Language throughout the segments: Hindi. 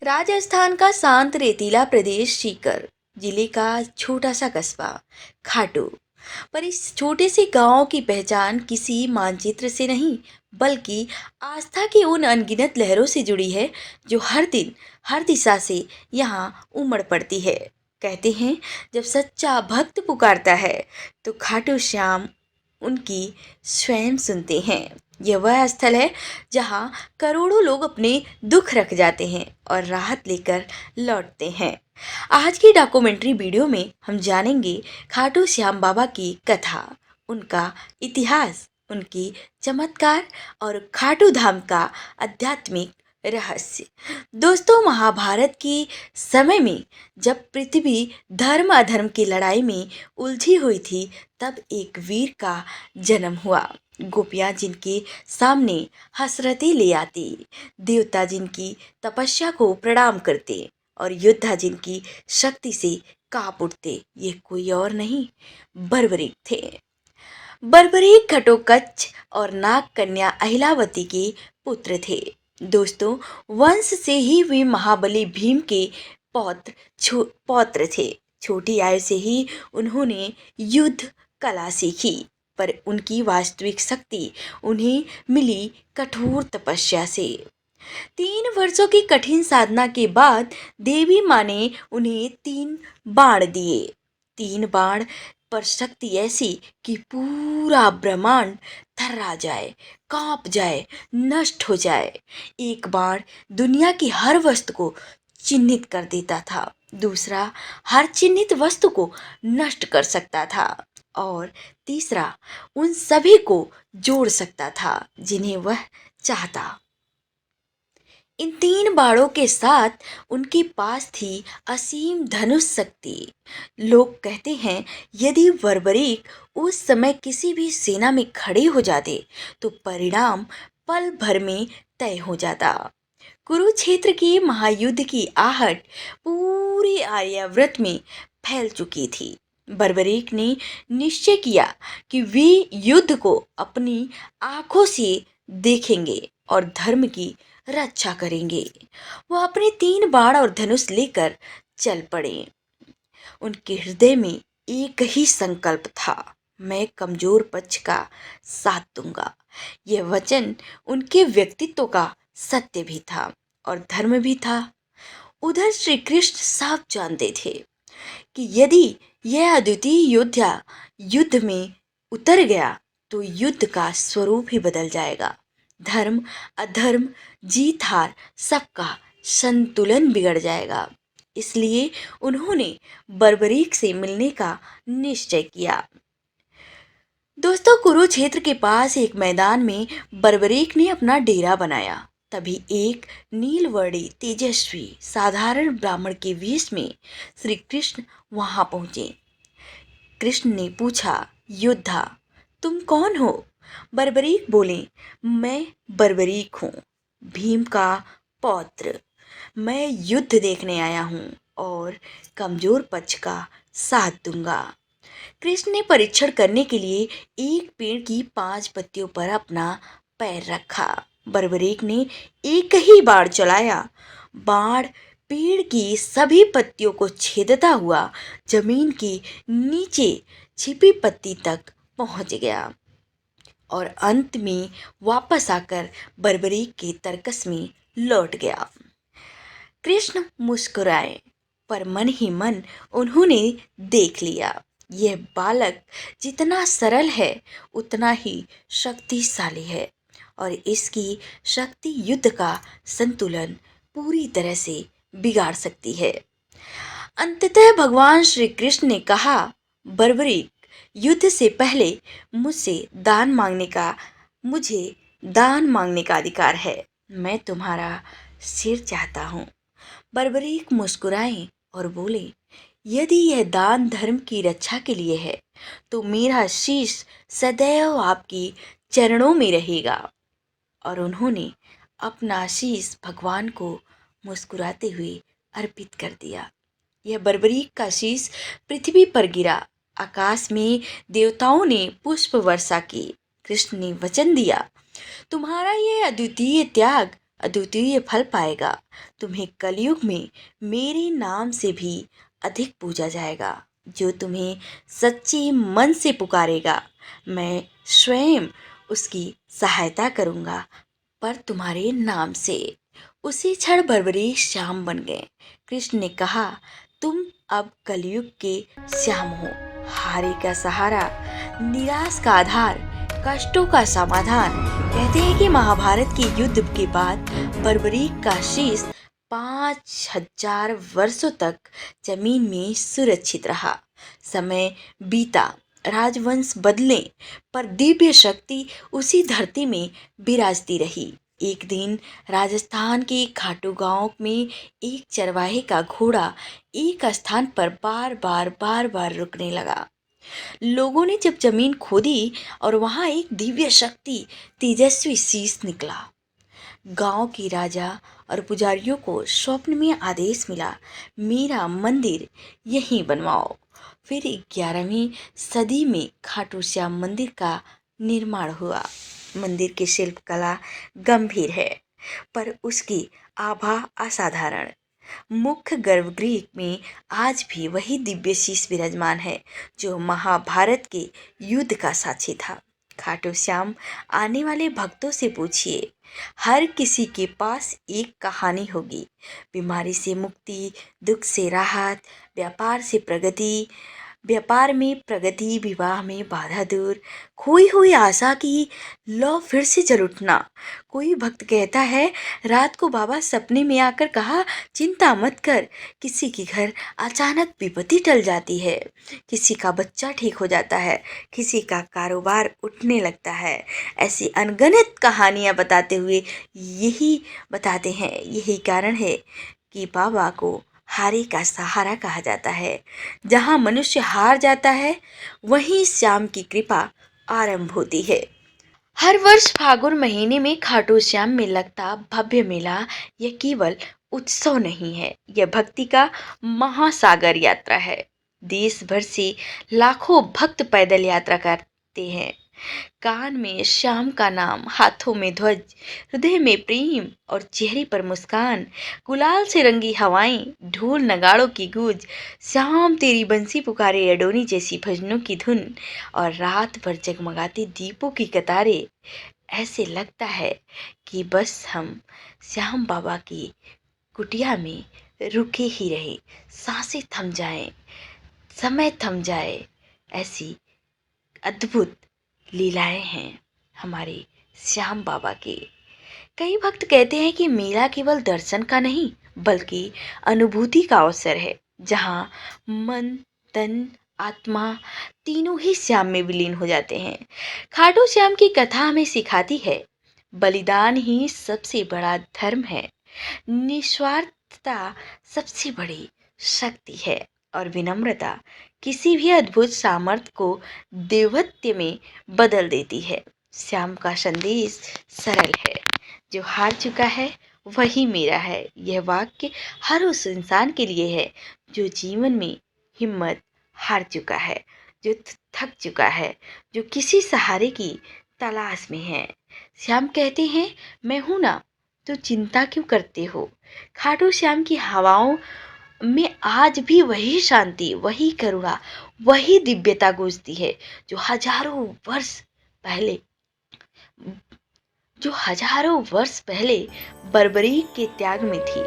राजस्थान का शांत रेतीला प्रदेश सीकर जिले का छोटा सा कस्बा खाटू। पर इस छोटे से गांव की पहचान किसी मानचित्र से नहीं, बल्कि आस्था की उन अनगिनत लहरों से जुड़ी है जो हर दिन हर दिशा से यहाँ उमड़ पड़ती है। कहते हैं, जब सच्चा भक्त पुकारता है तो खाटू श्याम उनकी स्वयं सुनते हैं। यह वह स्थल है जहाँ करोड़ों लोग अपने दुख रख जाते हैं और राहत लेकर लौटते हैं। आज की डॉक्यूमेंट्री वीडियो में हम जानेंगे खाटू श्याम बाबा की कथा, उनका इतिहास, उनकी चमत्कार और खाटू धाम का आध्यात्मिक रहस्य। दोस्तों, महाभारत के समय में जब पृथ्वी धर्म अधर्म की लड़ाई में उलझी हुई थी, तब एक वीर का जन्म हुआ। गोपियाँ जिनके सामने हसरतें ले आती, देवता जिनकी तपस्या को प्रणाम करते और योद्धा जिनकी शक्ति से कांप उठते, ये कोई और नहीं, बर्बरीक थे। बर्बरीक घटोत्कच और नाग कन्या अहिलावती के पुत्र थे। दोस्तों, वंश से ही वे महाबली भीम के पौत्र थे। छोटी आयु से ही उन्होंने युद्ध कला सीखी, पर उनकी वास्तविक शक्ति उन्हें मिली कठोर तपस्या से। 3 वर्षों की कठिन साधना के बाद देवी माँ ने उन्हें 3 बाण दिए। 3 बाण पर शक्ति ऐसी कि पूरा ब्रह्मांड थर्रा जाए, कांप जाए, नष्ट हो जाए। एक बाण दुनिया की हर वस्तु को चिन्हित कर देता था, दूसरा हर चिन्हित वस्तु को नष्ट कर सकता था और तीसरा उन सभी को जोड़ सकता था जिन्हें वह चाहता। इन 3 बाणों के साथ उनके पास थी असीम धनुष शक्ति। लोग कहते हैं, यदि बर्बरीक उस समय किसी भी सेना में खड़े हो जाते तो परिणाम पल भर में तय हो जाता। कुरुक्षेत्र के महायुद्ध की आहट पूरे आर्यावर्त में फैल चुकी थी। बर्बरीक ने निश्चय किया कि वे युद्ध को अपनी आंखों से देखेंगे और धर्म की रक्षा करेंगे। वो अपने 3 बाण और धनुष लेकर चल पड़े। उनके हृदय में एक ही संकल्प था, मैं कमजोर पक्ष का साथ दूंगा। यह वचन उनके व्यक्तित्व का सत्य भी था और धर्म भी था। उधर श्री कृष्ण साफ जानते थे कि यदि यह अद्वितीय योद्धा युद्ध में उतर गया तो युद्ध का स्वरूप ही बदल जाएगा। धर्म अधर्म, जीत हार, सबका संतुलन बिगड़ जाएगा। इसलिए उन्होंने बर्बरीक से मिलने का निश्चय किया। दोस्तों, कुरुक्षेत्र के पास एक मैदान में बर्बरीक ने अपना डेरा बनाया। तभी एक नीलवर्णी तेजस्वी साधारण ब्राह्मण के वेश में श्री कृष्ण वहां पहुंचे। कृष्ण ने पूछा, योद्धा तुम कौन हो? बर्बरीक बोले, मैं बर्बरीक हूँ, भीम का पौत्र। मैं युद्ध देखने आया हूँ और कमजोर पक्ष का साथ दूंगा। कृष्ण ने परीक्षण करने के लिए एक पेड़ की 5 पत्तियों पर अपना पैर रखा। बर्बरीक ने एक ही बाण चलाया। बाण पेड़ की सभी पत्तियों को छेदता हुआ जमीन के नीचे छिपी पत्ती तक पहुंच गया और अंत में वापस आकर बर्बरीक के तरकस में लौट गया। कृष्ण मुस्कुराए, पर मन ही मन उन्होंने देख लिया, यह बालक जितना सरल है उतना ही शक्तिशाली है और इसकी शक्ति युद्ध का संतुलन पूरी तरह से बिगाड़ सकती है। अंततः भगवान श्री कृष्ण ने कहा, बर्बरीक, युद्ध से पहले मुझे दान मांगने का अधिकार है। मैं तुम्हारा सिर चाहता हूँ। बर्बरीक मुस्कुराए और बोले, यदि यह दान धर्म की रक्षा के लिए है तो मेरा शीश सदैव आपकी चरणों में रहेगा। और उन्होंने अपना शीश भगवान को मुस्कुराते हुए अर्पित कर दिया। यह बर्बरीक का शीश पृथ्वी पर गिरा। आकाश में देवताओं ने पुष्प वर्षा की। कृष्ण ने वचन दिया, तुम्हारा यह अद्वितीय त्याग अद्वितीय फल पाएगा। तुम्हें कलयुग में मेरे नाम से भी अधिक पूजा जाएगा। जो तुम्हें सच्चे मन से पुकारेगा, मैं स्वयं उसकी सहायता करूँगा, पर तुम्हारे नाम से। उसी क्षण बर्बरी श्याम बन गए। कृष्ण ने कहा, तुम अब कलयुग के श्याम हो, हारे का सहारा, निराश का आधार, कष्टों का समाधान। कहते हैं कि महाभारत के युद्ध के बाद बर्बरीक का शीश 5000 वर्षों तक जमीन में सुरक्षित रहा। समय बीता, राजवंश बदले, पर दिव्य शक्ति उसी धरती में विराजती रही। एक दिन राजस्थान के खाटू गांव में एक चरवाहे का घोड़ा एक स्थान पर बार बार रुकने लगा। लोगों ने जब जमीन खोदी और वहां एक दिव्य शक्ति तेजस्वी शीश निकला। गांव के राजा और पुजारियों को स्वप्न में आदेश मिला, मेरा मंदिर यहीं बनवाओ। फिर 11वीं सदी में खाटू श्याम मंदिर का निर्माण हुआ। मंदिर की शिल्पकला गंभीर है, पर उसकी आभा असाधारण। मुख्य गर्भगृह में आज भी वही दिव्य शीश विराजमान है जो महाभारत के युद्ध का साक्षी था। खाटू श्याम आने वाले भक्तों से पूछिए, हर किसी के पास एक कहानी होगी। बीमारी से मुक्ति, दुख से राहत, व्यापार में प्रगति, विवाह में बाधा दूर, खोई हुई आशा की लौ फिर से जल उठना। कोई भक्त कहता है, रात को बाबा सपने में आकर कहा, चिंता मत कर। किसी के घर अचानक विपत्ति टल जाती है, किसी का बच्चा ठीक हो जाता है, किसी का कारोबार उठने लगता है। ऐसी अनगिनत कहानियां बताते हुए यही कारण है कि बाबा को हारे का सहारा कहा जाता है। जहाँ मनुष्य हार जाता है, वहीं श्याम की कृपा आरंभ होती है। हर वर्ष फागुन महीने में खाटू श्याम में लगता भव्य मेला यह केवल उत्सव नहीं है, यह भक्ति का महासागर यात्रा है। देश भर से लाखों भक्त पैदल यात्रा करते हैं। कान में श्याम का नाम, हाथों में ध्वज, हृदय में प्रेम और चेहरे पर मुस्कान। गुलाल से रंगी हवाएं, ढोल नगाड़ों की गूंज, श्याम तेरी बंसी पुकारे अडोनी जैसी भजनों की धुन और रात भर जगमगाते दीपों की कतारें। ऐसे लगता है कि बस हम श्याम बाबा की कुटिया में रुके ही रहे, सांसें थम जाएं, समय थम जाए। ऐसी अद्भुत लीलाएं हैं हमारे श्याम बाबा की। कई भक्त कहते हैं कि मेला केवल दर्शन का नहीं, बल्कि अनुभूति का अवसर है, जहाँ मन, तन, आत्मा तीनों ही श्याम में विलीन हो जाते हैं। खाटू श्याम की कथा हमें सिखाती है, बलिदान ही सबसे बड़ा धर्म है, निस्वार्थता सबसे बड़ी शक्ति है और विनम्रता किसी भी अद्भुत सामर्थ्य को देवत्व में बदल देती है। श्याम का संदेश सरल है, जो हार चुका है वही मेरा है। यह वाक्य हर उस इंसान के लिए है जो जीवन में हिम्मत हार चुका है, जो थक चुका है, जो किसी सहारे की तलाश में है। श्याम कहते हैं, मैं हूं ना, तो चिंता क्यों करते हो। खाटू श्याम की हवाओं में आज भी वही शांति, वही करुणा, वही दिव्यता गूंजती है जो हजारों वर्ष पहले बर्बरी के त्याग में थी,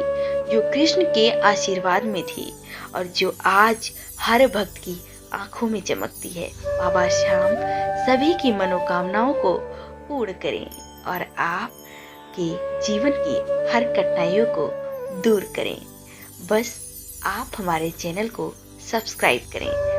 जो कृष्ण के आशीर्वाद में थी और जो आज हर भक्त की आंखों में चमकती है। बाबा श्याम सभी की मनोकामनाओं को पूर्ण करें और आपके जीवन की हर कठिनाइयों को दूर करें। बस आप हमारे चैनल को सब्सक्राइब करें।